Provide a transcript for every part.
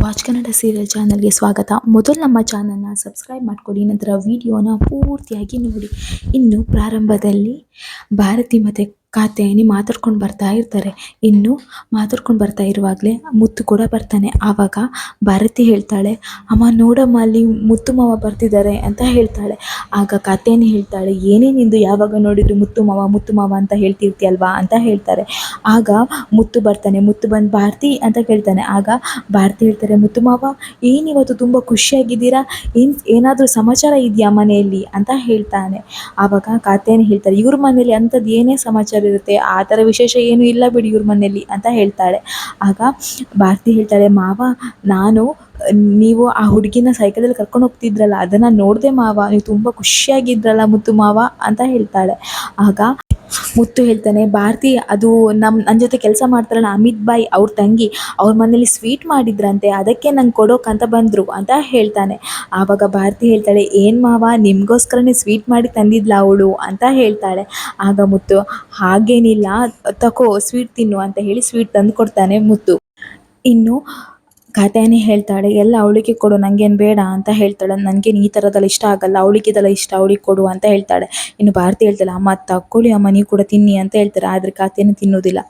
Watch Kannada serial ಚಾನಲ್ಗೆ ಸ್ವಾಗತ. ಮೊದಲು ನಮ್ಮ ಚಾನಲ್ನ ಸಬ್ಸ್ಕ್ರೈಬ್ ಮಾಡ್ಕೊಳ್ಳಿ, ನಂತರ ವಿಡಿಯೋನ ಪೂರ್ತಿಯಾಗಿ ನೋಡಿ. ಇನ್ನು ಪ್ರಾರಂಭದಲ್ಲಿ ಭಾರತಿ ಮತ್ತು ಕಾತ್ಯಾಯಿನಿ ಮಾತಾಡ್ಕೊಂಡು ಬರ್ತಾ ಇರ್ತಾರೆ. ಇನ್ನು ಮಾತಾಡ್ಕೊಂಡು ಬರ್ತಾ ಇರುವಾಗಲೇ ಮುತ್ತು ಕೂಡ ಬರ್ತಾನೆ. ಆವಾಗ ಭಾರತಿ ಹೇಳ್ತಾಳೆ, ಅಮ್ಮ ನೋಡಮ್ಮ ಅಲ್ಲಿ ಮುತ್ತು ಮಾವ ಬರ್ತಿದ್ದಾರೆ ಅಂತ ಹೇಳ್ತಾಳೆ. ಆಗ ಕಾತ್ಯಾಯಿನಿ ಹೇಳ್ತಾಳೆ, ಏನೇನಿಂದು ಯಾವಾಗ ನೋಡಿದ್ರು ಮುತ್ತು ಮಾವ ಅಂತ ಹೇಳ್ತಿರ್ತೀಯಲ್ವಾ ಅಂತ ಹೇಳ್ತಾರೆ. ಆಗ ಮುತ್ತು ಬರ್ತಾನೆ. ಮುತ್ತು ಬಂದು ಭಾರತಿ ಅಂತ ಕೇಳ್ತಾನೆ. ಆಗ ಭಾರತಿ ಹೇಳ್ತಾರೆ, ಮುತ್ತು ಮಾವ ಏನಿವತ್ತು ತುಂಬ ಖುಷಿಯಾಗಿದ್ದೀರಾ, ಏನಾದರೂ ಸಮಾಚಾರ ಇದೆಯಾ ಮನೆಯಲ್ಲಿ ಅಂತ ಹೇಳ್ತಾನೆ. ಆವಾಗ ಕಾತ್ಯಾಯಿನಿ ಹೇಳ್ತಾರೆ, ಇವ್ರ ಮನೇಲಿ ಅಂಥದ್ದು ಏನೇ ಸಮಾಚಾರ ಇರುತ್ತೆ, ಆ ಥರ ವಿಶೇಷ ಏನೂ ಇಲ್ಲ ಬಿಡಿ ಇವ್ರ ಮನೇಲಿ ಅಂತ ಹೇಳ್ತಾಳೆ. ಆಗ ಭಾರತಿ ಹೇಳ್ತಾಳೆ, ಮಾವ ನೀವು ಆ ಹುಡುಗಿನ ಸೈಕಲಲ್ಲಿ ಕರ್ಕೊಂಡು ಹೋಗ್ತಿದ್ರಲ್ಲ ಅದನ್ನು ನೋಡಿದೆ ಮಾವ, ನೀವು ತುಂಬ ಖುಷಿಯಾಗಿದ್ರಲ್ಲ ಮುತ್ತು ಮಾವ ಅಂತ ಹೇಳ್ತಾಳೆ. ಆಗ ಮುತ್ತು ಹೇಳ್ತಾನೆ, ಭಾರತಿ ಅದು ನನ್ನ ಜೊತೆ ಕೆಲಸ ಮಾಡ್ತಾರಲ್ಲ ಅಮಿತ್ ಬಾಯ್ ಅವ್ರ ತಂಗಿ, ಅವ್ರ ಮನೇಲಿ ಸ್ವೀಟ್ ಮಾಡಿದ್ರಂತೆ, ಅದಕ್ಕೆ ನಂಗೆ ಕೊಡೋಕ್ಕಂತ ಬಂದರು ಅಂತ ಹೇಳ್ತಾನೆ. ಆವಾಗ ಭಾರತಿ ಹೇಳ್ತಾಳೆ, ಏನು ಮಾವ ನಿಮಗೋಸ್ಕರನೇ ಸ್ವೀಟ್ ಮಾಡಿ ತಂದಿದ್ಲ ಅವಳು ಅಂತ ಹೇಳ್ತಾಳೆ. ಆಗ ಮುತ್ತು, ಹಾಗೇನಿಲ್ಲ, ತಗೋ ಸ್ವೀಟ್ ತಿನ್ನು ಅಂತ ಹೇಳಿ ಸ್ವೀಟ್ ತಂದು ಕೊಡ್ತಾನೆ ಮುತ್ತು. ಇನ್ನು ಕಾತ್ಯಾಯಿನಿ ಹೇಳ್ತಾಳೆ, ಎಲ್ಲ ಅವಳಿಗೆ ಕೊಡು, ನನಗೇನು ಬೇಡ ಅಂತ ಹೇಳ್ತಾಳೆ. ನನಗೇನು ಈ ಥರದ್ದೆಲ್ಲ ಇಷ್ಟ ಆಗಲ್ಲ, ಅವಳಿಗಿದೆಲ್ಲ ಇಷ್ಟ, ಅವಳಿಗೆ ಕೊಡು ಅಂತ ಹೇಳ್ತಾಳೆ. ಇನ್ನು ಭಾರತಿ ಹೇಳ್ತಾಳೆ, ಅಮ್ಮ ತಗೊಳ್ಳಿ ಅಮ್ಮ ನೀವು ಕೂಡ ತಿನ್ನಿ ಅಂತ ಹೇಳ್ತಾರೆ. ಆದರೆ ಕಾತ್ಯಾಯಿನಿ ತಿನ್ನೋದಿಲ್ಲ.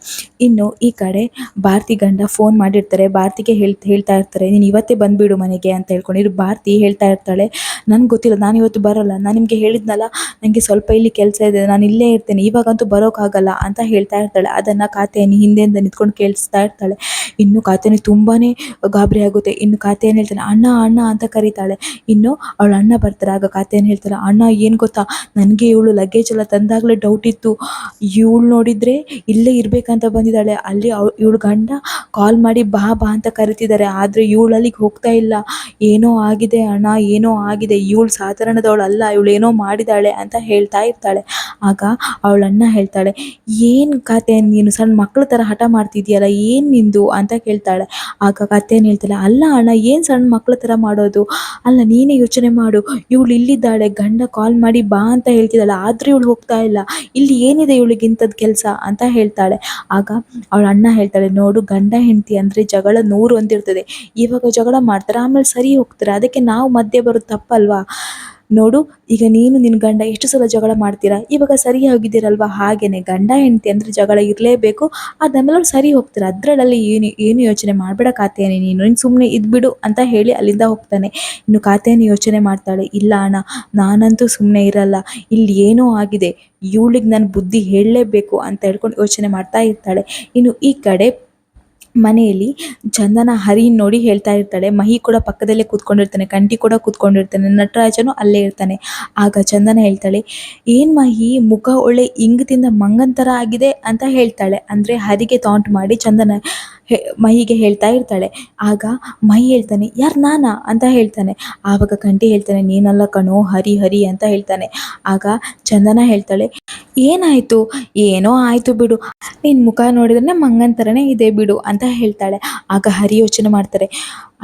ಇನ್ನು ಈ ಕಡೆ ಭಾರತಿ ಗಂಡ ಫೋನ್ ಮಾಡಿರ್ತಾರೆ. ಭಾರತಿಗೆ ಹೇಳ್ತಾ ಇರ್ತಾರೆ, ನೀನು ಇವತ್ತೇ ಬಂದುಬಿಡು ಮನೆಗೆ ಅಂತ ಹೇಳ್ಕೊಂಡಿರು. ಭಾರತಿ ಹೇಳ್ತಾ ಇರ್ತಾಳೆ, ನನಗೆ ಗೊತ್ತಿಲ್ಲ, ನಾನು ಇವತ್ತು ಬರೋಲ್ಲ, ನಾನು ನಿಮಗೆ ಹೇಳಿದ್ನಲ್ಲ ನನಗೆ ಸ್ವಲ್ಪ ಇಲ್ಲಿ ಕೆಲಸ ಇದೆ, ನಾನು ಇಲ್ಲೇ ಇರ್ತೇನೆ, ಇವಾಗಂತೂ ಬರೋಕ್ಕಾಗಲ್ಲ ಅಂತ ಹೇಳ್ತಾ ಇರ್ತಾಳೆ. ಅದನ್ನು ಕಾತ್ಯಾಯಿನಿ ಹಿಂದೆಯಿಂದ ನಿಂತ್ಕೊಂಡು ಕೇಳಿಸ್ತಾ ಇರ್ತಾಳೆ. ಇನ್ನು ಕಾತ್ಯಾಯಿನಿ ತುಂಬಾ ಗಾಬರಿ ಆಗುತ್ತೆ. ಇನ್ನು ಕಾತ್ಯಾಯಿನಿ ಹೇಳ್ತಾನೆ, ಅಣ್ಣ ಅಣ್ಣ ಅಂತ ಕರೀತಾಳೆ. ಇನ್ನು ಅವಳ ಅಣ್ಣ ಬರ್ತಾರೆ. ಆಗ ಕಾತ್ಯಾಯಿನಿ ಹೇಳ್ತಾಳೆ, ಅಣ್ಣ ಏನು ಗೊತ್ತಾ, ನನಗೆ ಇವಳು ಲಗೇಜ್ ಎಲ್ಲ ತಂದಾಗಲೇ ಡೌಟ್ ಇತ್ತು, ಇವಳು ನೋಡಿದರೆ ಇಲ್ಲೇ ಇರಬೇಕಂತ ಬಂದಿದ್ದಾಳೆ, ಅಲ್ಲಿ ಇವಳು ಗಂಡ ಕಾಲ್ ಮಾಡಿ ಬಾ ಬಾ ಅಂತ ಕರಿತಿದ್ದಾರೆ, ಆದರೆ ಇವಳು ಅಲ್ಲಿಗೆ ಹೋಗ್ತಾ ಇಲ್ಲ, ಏನೋ ಆಗಿದೆ ಅಣ್ಣ, ಏನೋ ಆಗಿದೆ, ಇವಳು ಸಾಧಾರಣದವಳಲ್ಲ, ಇವಳು ಏನೋ ಮಾಡಿದಾಳೆ ಅಂತ ಹೇಳ್ತಾ ಇರ್ತಾಳೆ. ಆಗ ಅವಳ ಅಣ್ಣ ಹೇಳ್ತಾಳೆ, ಏನು ಕಾತ್ಯಾಯಿನಿ ನೀನು ಸಣ್ಣ ಮಕ್ಕಳ ಥರ ಹಠ ಮಾಡ್ತಿದ್ಯಲ್ಲ, ಏನು ನಿಂದು ಅಂತ ಕೇಳ್ತಾಳೆ. ಆಗ ಕಾತ್ಯಾಯಿನಿ ಹೇಳ್ತಾಳೆ, ಅಲ್ಲ ಅಣ್ಣ ಏನು ಸಣ್ಣ ಮಕ್ಕಳ ಥರ ಮಾಡೋದು, ಅಲ್ಲ ನೀನೇ ಯೋಚನೆ ಮಾಡು, ಇವಳು ಇಲ್ಲಿದ್ದಾಳೆ, ಗಂಡ ಕಾಲ್ ಮಾಡಿ ಬಾ ಅಂತ ಹೇಳ್ತಿದ್ದಾಳೆ, ಆದರೆ ಇವಳು ಹೋಗ್ತಾ ಇಲ್ಲ, ಇಲ್ಲಿ ಏನಿದೆ ಇವಳಿಗೆ ಇಂಥದ್ದು ಕೆಲಸ ಅಂತ ಹೇಳ್ತಾಳೆ. ಆಗ ಅವಳ ಅಣ್ಣ ಹೇಳ್ತಾಳೆ, ನೋಡು ಗಂಡ ಹೆಂಡತಿ ಅಂದರೆ ಜಗಳ 100 ಅಂತಿರ್ತದೆ, ಇವಾಗ ಜಗಳ ಮಾಡ್ತಾರೆ ಆಮೇಲೆ ಸರಿ ಹೋಗ್ತಾರೆ, ಅದಕ್ಕೆ ನಾವು ಮಧ್ಯೆ ಬರೋದು ತಪ್ಪಲ್ವಾ, ನೋಡು ಈಗ ನೀನು ನಿನ್ನ ಗಂಡ ಎಷ್ಟು ಸಲ ಜಗಳ ಮಾಡ್ತೀರಾ, ಇವಾಗ ಸರಿ ಹೋಗಿದ್ದೀರಲ್ವ, ಹಾಗೆಯೇ ಗಂಡ ಹೆಂಡತಿ ಅಂದರೆ ಜಗಳ ಇರಲೇಬೇಕು, ಅದಾದಮೇಲೆ ಅವ್ರು ಸರಿ ಹೋಗ್ತಾರೆ, ಅದರಲ್ಲಿ ಏನು ಯೋಚನೆ ಮಾಡಬೇಡ ಕಾತ್ಯಾಯಿನಿ, ನೀನು ಸುಮ್ಮನೆ ಇದ್ಬಿಡು ಅಂತ ಹೇಳಿ ಅಲ್ಲಿಂದ ಹೋಗ್ತಾನೆ. ಇನ್ನು ಕಾತ್ಯಾಯಿನಿ ಯೋಚನೆ ಮಾಡ್ತಾಳೆ, ಇಲ್ಲ ಅಣ್ಣ ನಾನಂತೂ ಸುಮ್ಮನೆ ಇರಲ್ಲ, ಇಲ್ಲಿ ಏನೋ ಆಗಿದೆ, ಇವಳಿಗೆ ನಾನು ಬುದ್ಧಿ ಹೇಳಲೇಬೇಕು ಅಂತ ಹೇಳ್ಕೊಂಡು ಯೋಚನೆ ಮಾಡ್ತಾ ಇರ್ತಾಳೆ. ಇನ್ನು ಈ ಕಡೆ ಮನೆಯಲ್ಲಿ ಚಂದನ ಹರಿನ್ ನೋಡಿ ಹೇಳ್ತಾ ಇರ್ತಾಳೆ. ಮಹಿ ಕೂಡ ಪಕ್ಕದಲ್ಲೇ ಕೂತ್ಕೊಂಡಿರ್ತಾನೆ, ಕಂಠಿ ಕೂಡ ಕೂತ್ಕೊಂಡಿರ್ತಾನೆ, ನಟರಾಜನು ಅಲ್ಲೇ ಇರ್ತಾನೆ. ಆಗ ಚಂದನ ಹೇಳ್ತಾಳೆ, ಏನು ಮಹಿ ಮುಖ ಒಳ್ಳೆ ಇಂಗದಿಂದ ಮಂಗನ ಥರ ಆಗಿದೆ ಅಂತ ಹೇಳ್ತಾಳೆ. ಅಂದರೆ ಹರಿಗೆ ತಾಂಟ್ ಮಾಡಿ ಚಂದನ ಮಹಿಗೆ ಹೇಳ್ತಾ ಇರ್ತಾಳೆ. ಆಗ ಮಹಿ ಹೇಳ್ತಾನೆ, ಯಾರು ನಾನಾ ಅಂತ ಹೇಳ್ತಾನೆ. ಆವಾಗ ಕಂಠಿ ಹೇಳ್ತಾನೆ, ನೀನಲ್ಲ ಕಣೋ ಹರಿ ಹರಿ ಅಂತ ಹೇಳ್ತಾನೆ. ಆಗ ಚಂದನ ಹೇಳ್ತಾಳೆ, ಏನಾಯಿತು, ಏನೋ ಆಯಿತು ಬಿಡು, ನಿನ್ನ ಮುಖ ನೋಡಿದ್ರೆ ಮಂಗನ ಥರನೇ ಇದೆ ಬಿಡು ಅಂತ ಹೇಳ್ತಾಳೆ. ಆಗ ಹರಿ ಯೋಚನೆ ಮಾಡ್ತಾರೆ,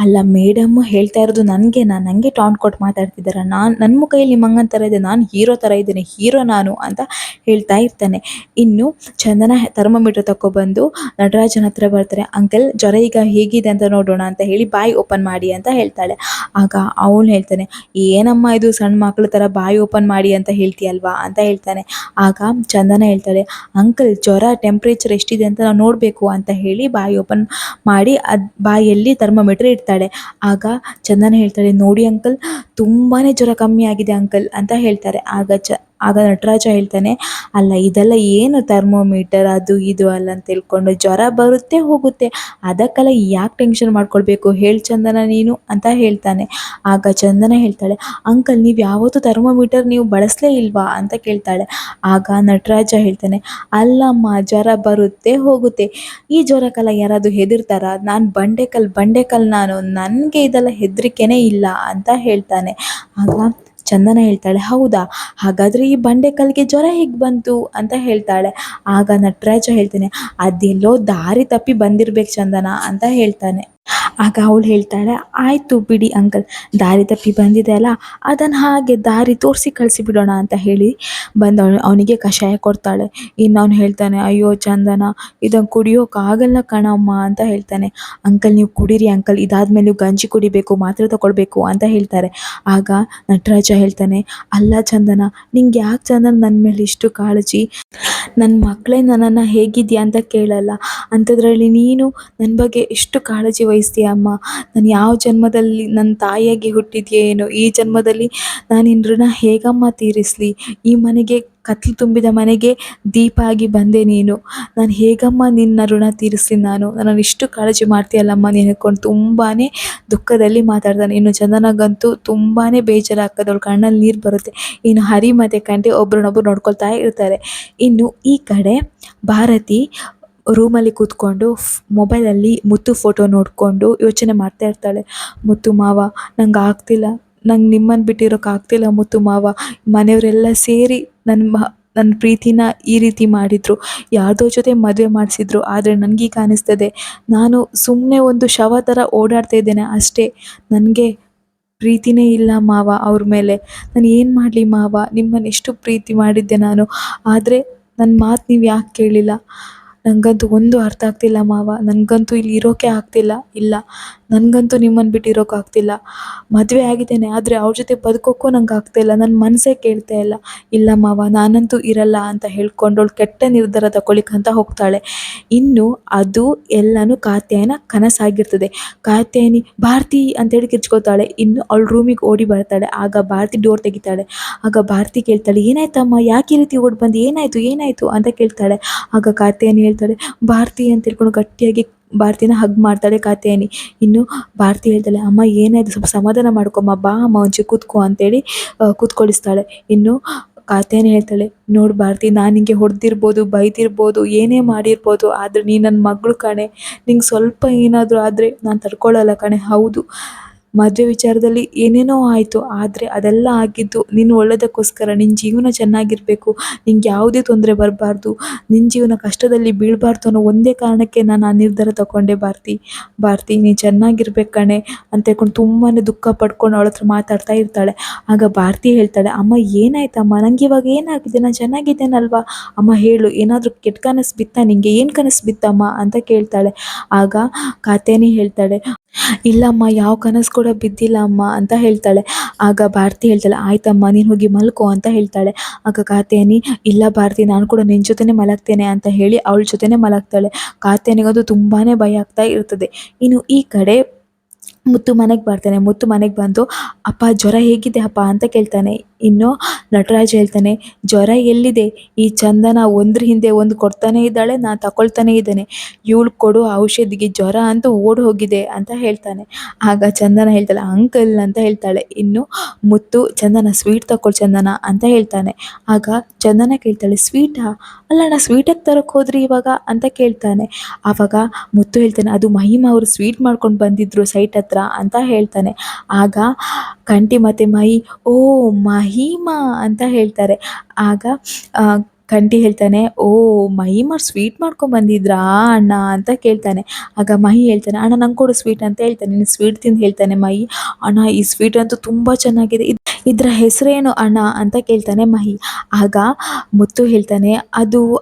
ಅಲ್ಲ ಮೇಡಮ್ಮು ಹೇಳ್ತಾ ಇರೋದು ನನಗೆ ಟಾಂಟ್ ಕೊಟ್ಟು ಮಾತಾಡ್ತಿದ್ದಾರೆ, ನನ್ನ ಮುಖ ಇಲ್ಲಿ ಮಂಗನ ಥರ ಇದೆ, ನಾನು ಹೀರೋ ಥರ ಇದ್ದೇನೆ, ಹೀರೋ ನಾನು ಅಂತ ಹೇಳ್ತಾ ಇರ್ತಾನೆ. ಇನ್ನು ಚಂದನ ಥರ್ಮೋಮೀಟರ್ ತಗೊಬಂದು ನಟರಾಜನ ಹತ್ರ ಬರ್ತಾರೆ. ಅಂಕಲ್ ಜ್ವರ ಈಗ ಹೇಗಿದೆ ಅಂತ ನೋಡೋಣ ಅಂತ ಹೇಳಿ ಬಾಯಿ ಓಪನ್ ಮಾಡಿ ಅಂತ ಹೇಳ್ತಾಳೆ. ಆಗ ಅವನು ಹೇಳ್ತಾನೆ, ಏನಮ್ಮ ಇದು ಸಣ್ಣ ಮಕ್ಕಳ ಥರ ಬಾಯಿ ಓಪನ್ ಮಾಡಿ ಅಂತ ಹೇಳ್ತೀಯಲ್ವಾ ಅಂತ ಹೇಳ್ತಾನೆ. ಆಗ ಚಂದನ ಹೇಳ್ತಾಳೆ, ಅಂಕಲ್ ಜ್ವರ ಟೆಂಪ್ರೇಚರ್ ಎಷ್ಟಿದೆ ಅಂತ ನಾವು ನೋಡಬೇಕು ಅಂತ ಹೇಳಿ ಬಾಯಿ ಓಪನ್ ಮಾಡಿ ಬಾಯಲ್ಲಿ ಥರ್ಮೋಮೀಟರ್ ಇಡ್ತಾಳೆ. ಆಗ ಚಂದನ ಹೇಳ್ತಾಳೆ, ನೋಡಿ ಅಂಕಲ್ ತುಂಬಾ ಜ್ವರ ಕಮ್ಮಿ ಆಗಿದೆ ಅಂಕಲ್ ಅಂತ ಹೇಳ್ತಾರೆ. ಆಗ ನಟರಾಜ ಹೇಳ್ತಾನೆ, ಅಲ್ಲ ಇದೆಲ್ಲ ಏನು ಥರ್ಮೋಮೀಟರ್ ಅದು ಇದು ಅಲ್ಲ ಅಂತ ತಿಳ್ಕೊಂಡು, ಜ್ವರ ಬರುತ್ತೆ ಹೋಗುತ್ತೆ, ಅದಕ್ಕೆಲ್ಲ ಯಾಕೆ ಟೆನ್ಷನ್ ಮಾಡ್ಕೊಳ್ಬೇಕು ಹೇಳಿ ಚಂದನ ನೀನು ಅಂತ ಹೇಳ್ತಾನೆ. ಆಗ ಚಂದನ ಹೇಳ್ತಾಳೆ, ಅಂಕಲ್ ನೀವು ಯಾವತ್ತೂ ಥರ್ಮೋಮೀಟರ್ ನೀವು ಬಳಸಲೇ ಇಲ್ವಾ ಅಂತ ಕೇಳ್ತಾಳೆ. ಆಗ ನಟರಾಜ ಹೇಳ್ತಾನೆ, ಅಲ್ಲಮ್ಮ ಜ್ವರ ಬರುತ್ತೆ ಹೋಗುತ್ತೆ, ಈ ಜ್ವರಕ್ಕೆಲ್ಲ ಯಾರಾದರೂ ಹೆದರ್ತಾರ, ನಾನು ಬಂಡೆಕಲ್ ನಾನು, ನನಗೆ ಇದೆಲ್ಲ ಹೆದರಿಕೆನೇ ಇಲ್ಲ ಅಂತ ಹೇಳ್ತಾನೆ. ಆಗ ಚಂದನ ಹೇಳ್ತಾಳೆ, ಹೌದಾ ಹಾಗಾದರೆ ಈ ಬಂಡೆಕಲ್ಗೆ ಜ್ವರ ಹೇಗೆ ಬಂತು ಅಂತ ಹೇಳ್ತಾಳೆ. ಆಗ ನಟರಾಜ ಹೇಳ್ತಾನೆ, ಅದೆಲ್ಲೋ ದಾರಿ ತಪ್ಪಿ ಬಂದಿರ್ಬೇಕು ಚಂದನ ಅಂತ ಹೇಳ್ತಾನೆ. ಆಗ ಅವಳು ಹೇಳ್ತಾಳೆ, ಆಯಿತು ಬಿಡಿ ಅಂಕಲ್, ದಾರಿ ತಪ್ಪಿ ಬಂದಿದೆ ಅಲ್ಲ, ಅದನ್ನು ಹಾಗೆ ದಾರಿ ತೋರಿಸಿ ಕಳಿಸಿಬಿಡೋಣ ಅಂತ ಹೇಳಿ ಬಂದವಳು ಅವನಿಗೆ ಕಷಾಯ ಕೊಡ್ತಾಳೆ. ಇನ್ನು ಅವನು ಹೇಳ್ತಾನೆ, ಅಯ್ಯೋ ಚಂದನ, ಇದನ್ನು ಕುಡಿಯೋಕ್ಕಾಗಲ್ಲ ಕಣಮ್ಮ ಅಂತ ಹೇಳ್ತಾನೆ. ಅಂಕಲ್ ನೀವು ಕುಡೀರಿ ಅಂಕಲ್, ಇದಾದ್ಮೇಲೆ ನೀವು ಗಂಜಿ ಕುಡಿಬೇಕು, ಮಾತ್ರೆ ತಗೊಳ್ಬೇಕು ಅಂತ ಹೇಳ್ತಾರೆ. ಆಗ ನಟರಾಜ ಹೇಳ್ತಾನೆ, ಅಲ್ಲ ಚಂದನ, ನಿಂಗೆ ಯಾಕೆ ಚಂದನ ನನ್ನ ಮೇಲೆ ಇಷ್ಟು ಕಾಳಜಿ? ನನ್ನ ಮಕ್ಕಳೇ ನನ್ನನ್ನು ಹೇಗಿದ್ಯಾ ಅಂತ ಕೇಳಲ್ಲ, ಅಂಥದ್ರಲ್ಲಿ ನೀನು ನನ್ನ ಬಗ್ಗೆ ಎಷ್ಟು ಕಾಳಜಿ ವಹಿಸ್ತೀಯ ಅಮ್ಮ. ನಾನು ಯಾವ ಜನ್ಮದಲ್ಲಿ ನನ್ನ ತಾಯಿಯಾಗಿ ಹುಟ್ಟಿದ್ಯೋ ಏನೋ, ಈ ಜನ್ಮದಲ್ಲಿ ನಾನು ನಿನ್ನ ಋಣ ಹೇಗಮ್ಮ ತೀರಿಸಲಿ? ಈ ಮನೆಗೆ ಕತ್ಲು ತುಂಬಿದ ಮನೆಗೆ ದೀಪ ಆಗಿ ಬಂದೆ ನೀನು, ನಾನು ಹೇಗಮ್ಮ ನಿನ್ನ ಋಣ ತೀರಿಸಲಿ? ನನ್ನನ್ನು ಇಷ್ಟು ಕಾಳಜಿ ಮಾಡ್ತೀಯಲ್ಲಮ್ಮ ನೀನು ಹೇಳ್ಕೊಂಡು ತುಂಬಾ ದುಃಖದಲ್ಲಿ ಮಾತಾಡ್ತಾನೆ. ಇನ್ನು ಚಂದನಗಂತೂ ತುಂಬಾ ಬೇಜಾರಾಗ್ತದೆ, ಅವಳ ಕಣ್ಣಲ್ಲಿ ನೀರು ಬರುತ್ತೆ. ಇನ್ನು ಹರಿ ಮತ್ತು ಕಂಠಿ ಒಬ್ರನ್ನೊಬ್ರು ನೋಡ್ಕೊಳ್ತಾ ಇರ್ತಾರೆ. ಇನ್ನು ಈ ಕಡೆ ಭಾರತಿ ರೂಮಲ್ಲಿ ಕೂತ್ಕೊಂಡು ಮೊಬೈಲಲ್ಲಿ ಮುತ್ತು ಫೋಟೋ ನೋಡಿಕೊಂಡು ಯೋಚನೆ ಮಾಡ್ತಾ ಇರ್ತಾಳೆ. ಮುತ್ತು ಮಾವ, ನಂಗೆ ಆಗ್ತಿಲ್ಲ, ನಂಗೆ ನಿಮ್ಮನ್ನು ಬಿಟ್ಟಿರೋಕ್ಕಾಗ್ತಿಲ್ಲ ಮುತ್ತು ಮಾವ. ಮನೆಯವರೆಲ್ಲ ಸೇರಿ ನನ್ನ ಪ್ರೀತಿನ ಈ ರೀತಿ ಮಾಡಿದರು, ಯಾರ್ದೋ ಜೊತೆ ಮದುವೆ ಮಾಡಿಸಿದ್ರು. ಆದರೆ ನನಗೀಗ ಅನಿಸ್ತದೆ, ನಾನು ಸುಮ್ಮನೆ ಒಂದು ಶವ ಥರ ಓಡಾಡ್ತಾ ಇದ್ದೇನೆ ಅಷ್ಟೇ. ನನಗೆ ಪ್ರೀತಿನೇ ಇಲ್ಲ ಮಾವ ಅವ್ರ ಮೇಲೆ. ನಾನು ಏನು ಮಾಡಲಿ ಮಾವ? ನಿಮ್ಮನ್ನು ಎಷ್ಟು ಪ್ರೀತಿ ಮಾಡಿದ್ದೆ ನಾನು, ಆದರೆ ನನ್ನ ಮಾತು ನೀವು ಯಾಕೆ ಕೇಳಿಲ್ಲ? ನನಗಂತೂ ಒಂದು ಅರ್ಥ ಆಗ್ತಿಲ್ಲ ಮಾವ, ನನಗಂತೂ ಇಲ್ಲಿ ಇರೋಕ್ಕೆ ಆಗ್ತಿಲ್ಲ. ಇಲ್ಲ, ನನಗಂತೂ ನಿಮ್ಮನ್ನು ಬಿಟ್ಟು ಇರೋಕ್ಕಾಗ್ತಿಲ್ಲ. ಮದುವೆ ಆಗಿದ್ದೇನೆ, ಆದರೆ ಅವ್ರ ಜೊತೆ ಬದುಕೋಕ್ಕೂ ನಂಗೆ ಆಗ್ತಾಯಿಲ್ಲ, ನನ್ನ ಮನಸ್ಸೇ ಕೇಳ್ತಾ ಇಲ್ಲ. ಇಲ್ಲ ಮಾವ, ನಾನಂತೂ ಇರಲ್ಲ ಅಂತ ಹೇಳ್ಕೊಂಡು ಅವಳು ಕೆಟ್ಟ ನಿರ್ಧಾರ ತಗೊಳ್ಳಿಕ್ಕಂತ ಹೋಗ್ತಾಳೆ. ಇನ್ನು ಅದು ಎಲ್ಲನೂ ಕಾತ್ಯಾಯನ ಕನಸಾಗಿರ್ತದೆ. ಕಾತ್ಯಾಯನಿ ಭಾರತಿ ಅಂತೇಳಿ ಕಿರ್ಚ್ಕೊತಾಳೆ. ಇನ್ನು ಅವಳು ರೂಮಿಗೆ ಓಡಿ ಬರ್ತಾಳೆ. ಆಗ ಭಾರತಿ ಡೋರ್ ತೆಗಿತಾಳೆ. ಆಗ ಭಾರತಿ ಕೇಳ್ತಾಳೆ, ಏನಾಯ್ತಮ್ಮ, ಯಾಕೆ ಈ ರೀತಿ ಓಡಿ ಬಂದು, ಏನಾಯಿತು ಅಂತ ಕೇಳ್ತಾಳೆ. ಆಗ ಕಾತ್ಯಾಯನಿ ಹೇಳ್ತಾಳೆ, ಭಾರತಿ ಅಂತ ಹೇಳ್ಕೊಂಡು ಗಟ್ಟಿಯಾಗಿ ಭಾರತಿನ ಹಗ್ ಮಾಡ್ತಾಳೆ ಕಾತ್ಯಾಯನಿ. ಇನ್ನು ಭಾರತಿ ಹೇಳ್ತಾಳೆ, ಅಮ್ಮ ಏನಾಯಿತು, ಸ್ವಲ್ಪ ಸಮಾಧಾನ ಮಾಡ್ಕೊಮ್ಮ, ಬಾ ಅಮ್ಮ ಒಂಚೂರು ಕೂತ್ಕೋ ಅಂತೇಳಿ ಕೂತ್ಕೊಳಿಸ್ತಾಳೆ. ಇನ್ನು ಕಾತ್ಯಾಯನಿ ಹೇಳ್ತಾಳೆ, ನೋಡು ಭಾರತಿ, ನಾನು ನಿಂಗೆ ಹೊಡೆದಿರ್ಬೋದು, ಬೈದಿರ್ಬೋದು, ಏನೇ ಮಾಡಿರ್ಬೋದು, ಆದರೆ ನೀ ನನ್ನ ಮಗಳು ಕಣೆ. ನಿಂಗೆ ಸ್ವಲ್ಪ ಏನಾದರೂ ಆದರೆ ನಾನು ತಡ್ಕೊಳ್ಳಲ್ಲ ಕಣೆ. ಹೌದು, ಮದುವೆ ವಿಚಾರದಲ್ಲಿ ಏನೇನೋ ಆಯಿತು, ಆದರೆ ಅದೆಲ್ಲ ಆಗಿದ್ದು ನಿನ್ನ ಒಳ್ಳೆಯದಕ್ಕೋಸ್ಕರ. ನಿನ್ನ ಜೀವನ ಚೆನ್ನಾಗಿರಬೇಕು, ನಿಂಗೆ ಯಾವುದೇ ತೊಂದರೆ ಬರಬಾರ್ದು, ನಿನ್ನ ಜೀವನ ಕಷ್ಟದಲ್ಲಿ ಬೀಳಬಾರ್ದು ಅನ್ನೋ ಒಂದೇ ಕಾರಣಕ್ಕೆ ನಾನು ಆ ನಿರ್ಧಾರ ತಗೊಂಡೆ ಭಾರತಿ ನೀನು ಚೆನ್ನಾಗಿರ್ಬೇಕು ಕಣೆ ಅಂತ ಹೇಳ್ಕೊಂಡು ತುಂಬಾ ದುಃಖ ಪಡ್ಕೊಂಡು ಅವಳ ಹತ್ರ ಮಾತಾಡ್ತಾ ಇರ್ತಾಳೆ. ಆಗ ಭಾರತಿ ಹೇಳ್ತಾಳೆ, ಅಮ್ಮ ಏನಾಯ್ತಮ್ಮ, ನನಗೆ ಇವಾಗ ಏನಾಗಿದೆ, ನಾನು ಚೆನ್ನಾಗಿದ್ದೇನಲ್ವಾ ಅಮ್ಮ, ಹೇಳು, ಏನಾದರೂ ಕೆಟ್ಟ ಕನಸು ಬಿತ್ತಾ ನಿಂಗೆ? ಏನು ಕನಸು ಬಿತ್ತಮ್ಮ ಅಂತ ಕೇಳ್ತಾಳೆ. ಆಗ ಕಾತ್ಯಾಯನಿ ಹೇಳ್ತಾಳೆ, ಇಲ್ಲಮ್ಮ, ಯಾವ ಕನಸು ಕೂಡ ಬಿದ್ದಿಲ್ಲ ಅಮ್ಮ ಅಂತ ಹೇಳ್ತಾಳೆ. ಆಗ ಭಾರತಿ ಹೇಳ್ತಾಳೆ, ಆಯ್ತಮ್ಮ ನೀನು ಹೋಗಿ ಮಲ್ಕೋ ಅಂತ ಹೇಳ್ತಾಳೆ. ಆಗ ಕಾತ್ಯಾಯನಿ, ಇಲ್ಲ ಭಾರತಿ, ನಾನು ಕೂಡ ನಿನ್ನ ಜೊತೆನೇ ಮಲಗ್ತೇನೆ ಅಂತ ಹೇಳಿ ಅವಳ ಜೊತೆನೇ ಮಲಗ್ತಾಳೆ. ಕಾತ್ಯಾಯನಿಗಂತೂ ತುಂಬಾ ಭಯ ಆಗ್ತಾ ಇರ್ತದೆ. ಇನ್ನು ಈ ಕಡೆ ಮುತ್ತು ಮನೆಗೆ ಬರ್ತಾನೆ. ಮುತ್ತು ಮನೆಗೆ ಬಂದು, ಅಪ್ಪ ಜ್ವರ ಹೇಗಿದೆ ಅಪ್ಪ ಅಂತ ಕೇಳ್ತಾನೆ. ಇನ್ನು ನಟರಾಜ್ ಹೇಳ್ತಾನೆ, ಜ್ವರ ಎಲ್ಲಿದೆ, ಈ ಚಂದನ ಒಂದ್ರ ಹಿಂದೆ ಒಂದು ಕೊಡ್ತಾನೆ ಇದ್ದಾಳೆ, ನಾನು ತಗೊಳ್ತಾನೆ ಇದ್ದೇನೆ, ಇವಳು ಕೊಡು ಔಷಧಿಗೆ ಜ್ವರ ಅಂತೂ ಓಡಿ ಹೋಗಿದೆ ಅಂತ ಹೇಳ್ತಾನೆ. ಆಗ ಚಂದನ ಹೇಳ್ತಾಳೆ, ಅಂಕಲ್ ಅಂತ ಹೇಳ್ತಾಳೆ. ಇನ್ನು ಮುತ್ತು, ಚಂದನ ಸ್ವೀಟ್ ತಗೊಳ್ ಚಂದನ ಅಂತ ಹೇಳ್ತಾನೆ. ಆಗ ಚಂದನ ಕೇಳ್ತಾಳೆ, ಸ್ವೀಟಾ? ಅಲ್ಲಣ್ಣ, ಸ್ವೀಟಾಗಿ ತರಕ್ಕೆ ಹೋದ್ರಿ ಇವಾಗ ಅಂತ ಕೇಳ್ತಾನೆ. ಆವಾಗ ಮುತ್ತು ಹೇಳ್ತಾನೆ, ಅದು ಮಹಿಮಾ ಅವರು ಸ್ವೀಟ್ ಮಾಡ್ಕೊಂಡು ಬಂದಿದ್ರು ಸೈಟ್ ಹತ್ರ ಅಂತ ಹೇಳ್ತಾನೆ. ಆಗ ಕಂಠಿ ಮತ್ತು ಮಹಿ, ಓ ಮಹಿಮಾ ಅಂತ ಹೇಳ್ತಾರೆ. ಆಗ ಕಂಠಿ ಹೇಳ್ತಾನೆ, ಓ ಮಹಿಮಾ ಸ್ವೀಟ್ ಮಾಡ್ಕೊಂಡು ಬಂದಿದ್ರಾ ಅಣ್ಣ ಅಂತ ಕೇಳ್ತಾನೆ. ಆಗ ಮಹಿ ಹೇಳ್ತಾನೆ, ಅಣ್ಣ ನಂಗೆ ಕೊಡು ಸ್ವೀಟ್ ಅಂತ ಹೇಳ್ತಾನೆ. ನೀನು ಸ್ವೀಟ್ ತಿಂದು ಹೇಳ್ತಾನೆ ಮಹಿ, ಅಣ್ಣ ಈ ಸ್ವೀಟ್ ಅಂತೂ ತುಂಬ ಚೆನ್ನಾಗಿದೆ, ಇದರ ಹೆಸರೇನು ಅಣ್ಣ ಅಂತ ಕೇಳ್ತಾನೆ ಮಹಿ. ಆಗ ಮುತ್ತು ಹೇಳ್ತಾನೆ,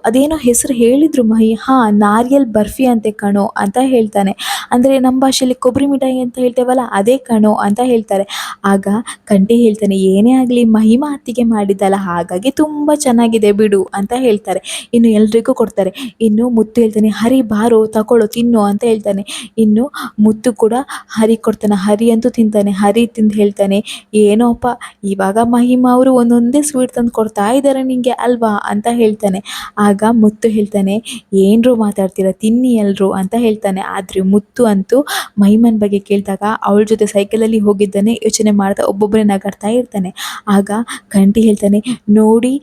ಅದೇನೋ ಹೆಸರು ಹೇಳಿದ್ರು ಮಹಿ, ಹಾಂ ನಾರಿಯಲ್ ಬರ್ಫಿ ಅಂತೆ ಕಣೋ ಅಂತ ಹೇಳ್ತಾನೆ. ಅಂದರೆ ನಮ್ಮ ಭಾಷೆಯಲ್ಲಿ ಕೊಬ್ಬರಿ ಮಿಠಾಯಿ ಅಂತ ಹೇಳ್ತೇವಲ್ಲ, ಅದೇ ಕಣೋ ಅಂತ ಹೇಳ್ತಾರೆ. ಆಗ ಕಂಠಿ ಹೇಳ್ತಾನೆ, ಏನೇ ಆಗಲಿ ಮಹಿಮಾ ಅತ್ತಿಗೆ ಮಾಡಿದ್ದಲ್ಲ, ಹಾಗಾಗಿ ತುಂಬ ಚೆನ್ನಾಗಿದೆ ಬಿಡು ಅಂತ ಹೇಳ್ತಾರೆ. ಇನ್ನು ಎಲ್ರಿಗೂ ಕೊಡ್ತಾರೆ. ಇನ್ನು ಮುತ್ತು ಹೇಳ್ತಾನೆ, ಹರಿ ಬಾರೋ ತಗೊಳ್ಳೋ ತಿನ್ನು ಅಂತ ಹೇಳ್ತಾನೆ. ಇನ್ನು ಮುತ್ತು ಕೂಡ ಹರಿ ಕೊಡ್ತಾನೆ. ಹರಿ ಅಂತೂ ತಿಂತಾನೆ. ಹರಿ ತಿಂದು ಹೇಳ್ತಾನೆ, ಏನೋಪ್ಪ ಇವಾಗ ಮಹಿಮಾ ಅವರು ಒಂದೊಂದೇ ಸ್ವೀಟ್ ತಂದು ಕೊಡ್ತಾ ಇದ್ದಾರೆ ನಿಂಗೆ ಅಲ್ವಾ ಅಂತ ಹೇಳ್ತಾನೆ. ಆಗ ಮುತ್ತು ಹೇಳ್ತಾನೆ, ಏನರು ಮಾತಾಡ್ತೀರಾ, ತಿನ್ನಿ ಎಲ್ರು ಅಂತ ಹೇಳ್ತಾನೆ. ಆದರೆ ಮುತ್ತು ಅಂತೂ ಮಹಿಮನ ಬಗ್ಗೆ ಕೇಳಿದಾಗ ಅವಳ ಜೊತೆ ಸೈಕಲಲ್ಲಿ ಹೋಗಿದ್ದಾನೆ ಯೋಚನೆ ಮಾಡ್ತಾ ಒಬ್ಬೊಬ್ಬರೇ ನಗಾಡ್ತಾ ಇರ್ತಾನೆ. ಆಗ ಕಂಠಿ ಹೇಳ್ತಾನೆ, ನೋಡಿ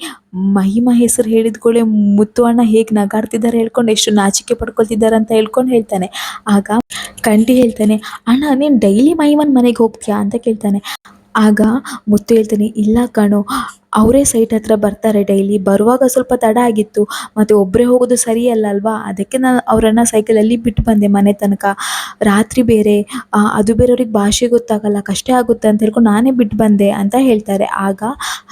ಮಹಿಮಾ ಹೆಸರು ಹೇಳಿದ್ಕೊಳ್ಳೆ ಮುತ್ತು ಅಣ್ಣ ಹೇಗೆ ನಗಾಡ್ತಿದ್ದಾರೆ ಹೇಳ್ಕೊಂಡು, ಎಷ್ಟು ನಾಚಿಕೆ ಪಡ್ಕೊಳ್ತಿದ್ದಾರೆ ಅಂತ ಹೇಳ್ಕೊಂಡು ಹೇಳ್ತಾನೆ. ಆಗ ಕಂಠಿ ಹೇಳ್ತಾನೆ, ಅಣ್ಣ ನೀನು ಡೈಲಿ ಮಹಿಮನ್ ಮನೆಗೆ ಹೋಗ್ತೀಯಾ ಅಂತ ಕೇಳ್ತಾನೆ. ಆಗ ಮುತ್ತು ಹೇಳ್ತಾನೆ, ಇಲ್ಲ ಕಣೋ, ಅವರೇ ಸೈಟ್ ಹತ್ರ ಬರ್ತಾರೆ ಡೈಲಿ. ಬರುವಾಗ ಸ್ವಲ್ಪ ತಡ ಆಗಿತ್ತು, ಮತ್ತು ಒಬ್ಬರೇ ಹೋಗೋದು ಸರಿಯಲ್ಲ ಅಲ್ವಾ, ಅದಕ್ಕೆ ನಾನು ಅವರನ್ನು ಸೈಕಲಲ್ಲಿ ಬಿಟ್ಟು ಬಂದೆ ಮನೆ ತನಕ. ರಾತ್ರಿ ಬೇರೆ, ಅದು ಬೇರೆ ಅವ್ರಿಗೆ ಭಾಷೆ ಗೊತ್ತಾಗಲ್ಲ, ಕಷ್ಟ ಆಗುತ್ತೆ ಅಂತ ಹೇಳ್ಕೊಂಡು ನಾನೇ ಬಿಟ್ಟು ಬಂದೆ ಅಂತ ಹೇಳ್ತಾರೆ. ಆಗ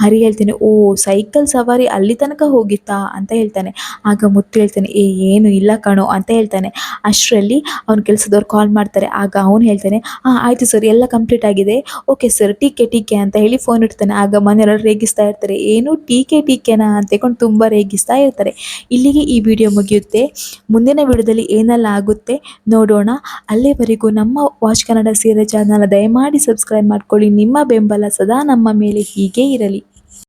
ಹರಿ ಹೇಳ್ತೇನೆ, ಓ ಸೈಕಲ್ ಸವಾರಿ ಅಲ್ಲಿ ತನಕ ಹೋಗಿತ್ತಾ ಅಂತ ಹೇಳ್ತಾನೆ. ಆಗ ಮುತ್ತು ಹೇಳ್ತಾನೆ, ಏನು ಇಲ್ಲ ಕಣೋ ಅಂತ ಹೇಳ್ತಾನೆ. ಅಷ್ಟರಲ್ಲಿ ಅವ್ನ ಕೆಲಸದವ್ರು ಕಾಲ್ ಮಾಡ್ತಾರೆ. ಆಗ ಅವನು ಹೇಳ್ತಾನೆ, ಆಯಿತು ಸರ್, ಎಲ್ಲ ಕಂಪ್ಲೀಟ್ ಆಗಿದೆ, ಓಕೆ ಸರ್, ಟೀಕೆ ಟೀಕೆ ಅಂತ ಹೇಳಿ ಫೋನ್ ಇಡ್ತಾನೆ. ಆಗ ಮನೆಯವರು ರೇಗಿಸ್ತಾ ಇರ್ತಾರೆ, ಏನು ಟೀಕೆ ಟೀಕೆನಾ ಅಂತ ಹೇಳ್ಕೊಂಡು ತುಂಬ ರೇಗಿಸ್ತಾ ಇರ್ತಾರೆ. ಇಲ್ಲಿಗೆ ಈ ವಿಡಿಯೋ ಮುಗಿಯುತ್ತೆ. ಮುಂದಿನ ವಿಡಿಯೋದಲ್ಲಿ ಏನೆಲ್ಲ ಆಗುತ್ತೆ ನೋಡೋಣ. ಅಲ್ಲಿವರೆಗೂ ನಮ್ಮ ವಾಚ್ ಕನ್ನಡ ಸೀರಿಯಲ್ ಚಾನಲ್ ದಯಮಾಡಿ ಸಬ್ಸ್ಕ್ರೈಬ್ ಮಾಡ್ಕೊಳ್ಳಿ. ನಿಮ್ಮ ಬೆಂಬಲ ಸದಾ ನಮ್ಮ ಮೇಲೆ ಹೀಗೆ ಇರಲಿ.